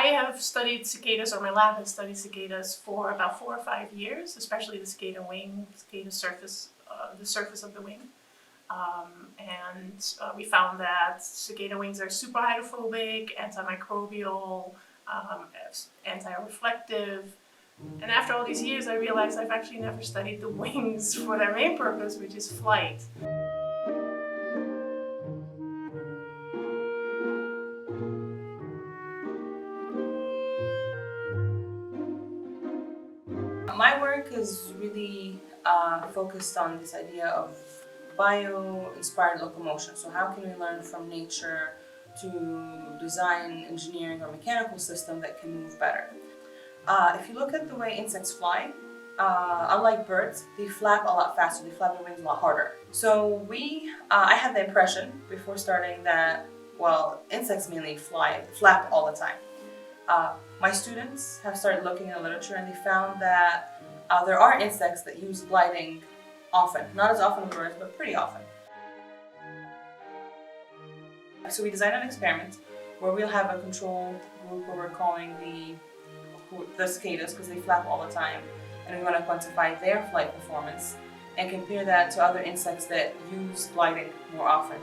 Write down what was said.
have studied cicadas, or my lab has studied cicadas for about 4 or 5 years, especially the cicada wing, cicada surface, the surface of the wing. We found that cicada wings are super hydrophobic, antimicrobial, anti-reflective. And after all these years, I realized I've actually never studied the wings for their main purpose, which is flight. My work is really focused on this idea of bio-inspired locomotion. So how can we learn from nature to design engineering or mechanical system that can move better? If you look at the way insects fly, unlike birds, they flap a lot faster. They flap their wings a lot harder. So I had the impression before starting that, well, insects mainly flap all the time. My students have started looking in the literature and they found that there are insects that use gliding often. Not as often as birds, but pretty often. So we designed an experiment where we'll have a control group where we're calling the cicadas because they flap all the time, and we want to quantify their flight performance and compare that to other insects that use gliding more often.